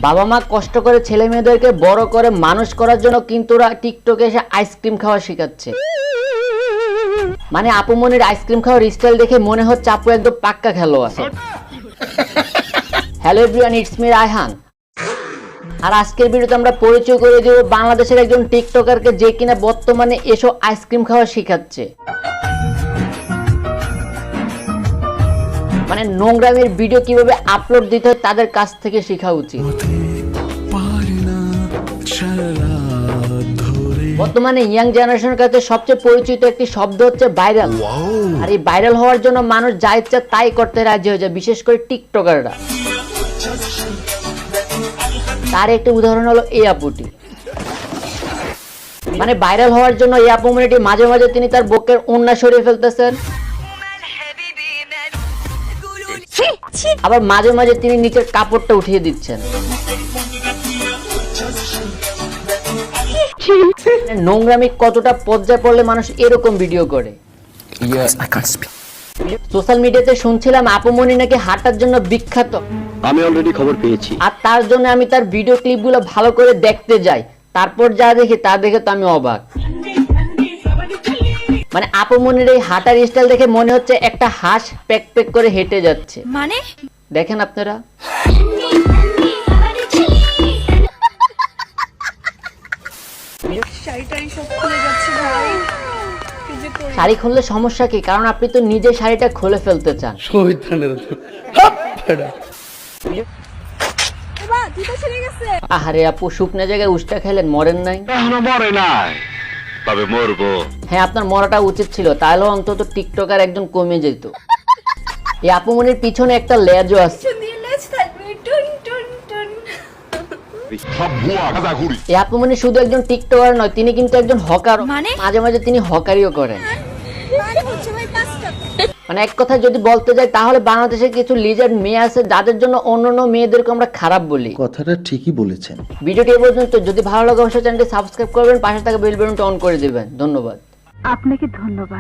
বাবা মা কষ্ট করে ছেলে মেয়েদেরকে বড় করে মানুষ করার জন্য কিন্তু ওরা টিকটকে এসে আইসক্রিম খাওয়া শেখাচ্ছে। মানে আপু মনির আইসক্রিম খাওয়ার স্টাইল দেখে মনে হচ্ছে আপু একদম পাক্কা খেলোয়াড়। Hello everyone, it's me Raihan. আর আজকের ভিডিওতে আমরা পরিচয় করে দেব বাংলাদেশের একজন টিকটকারকে, যে কিনা বর্তমানে এসো আইসক্রিম খাওয়া শেখাচ্ছে। মানে নোংরামির ভিডিও কিভাবে আপলোড দিতে হয় তাদের কাছ থেকে শেখা উচিত। বর্তমানে ইয়াং জেনারেশনের কাছে সবচেয়ে পরিচিত একটি শব্দ হচ্ছে ভাইরাল। আর এই ভাইরাল হওয়ার জন্য মানুষ যা ইচ্ছা তাই করতে রাজি হয়ে যায়, বিশেষ করে টিকটকাররা। তার একটি উদাহরণ হলো এই আপুটি। মানে ভাইরাল হওয়ার জন্য এই আপু মনিটি মাঝে মাঝে তিনি তার বুকের ওড়না সরিয়ে ফেলতেছেন, আবার মাঝে মাঝে তিনি নিচের কাপড়টা উঠিয়ে দিচ্ছেন। নোংরামি কতটা পর্যায়ে পড়লে মানুষ এরকম ভিডিও করে। সোশ্যাল মিডিয়াতে শুনছিলাম আপু মনি নাকি হাঁটার জন্য বিখ্যাত। আমি অলরেডি খবর পেয়েছি, আর তার জন্য আমি তার ভিডিও ক্লিপগুলো ভালো করে দেখতে যাই, তারপর যা দেখি তা দেখে তো আমি অবাক। মানে আপু মনির এই হাঁটার স্টাইল দেখে মনে হচ্ছে একটা হাঁস প্যাক প্যাক করে হেঁটে যাচ্ছে। মানে দেখেন আপনারা, শাড়ি খুললে সমস্যা কি? কারণ আপনি তো নিজে শাড়িটা খুলে ফেলতে চান। আহারে আপু, শুকনো জায়গায় উষ্টা খেলেন, মরেন নাই? মরে নাই, তবে মরবো। হ্যাঁ, আপনার মরাটা উচিত ছিল, তাহলে অন্তত টিকটকার একজন কমে যেত। এই আপু মনির পিছনে একটা লেজও আছে। এই আপু মনি শুধু একজন টিকটকার নয়, তিনি কিন্তু একজন হকার। মাঝে মাঝে তিনি হকারিও করেন। মানে এক কথা যদি বলতে যাই তাহলে বাংলাদেশে কিছু লিজেন্ড মেয়ে আছে যাদের জন্য অন্যান্য মেয়েদেরকে আমরা খারাপ বলি। কথাটা ঠিকই বলেছেন। ভিডিওটি এ পর্যন্ত। যদি ভালো লাগে অবশ্যই চ্যানেলটি সাবস্ক্রাইব করবেন, পাশে থাকা বেল বাটনটি অন করে দিবেন। ধন্যবাদ। আপনাকে ধন্যবাদ।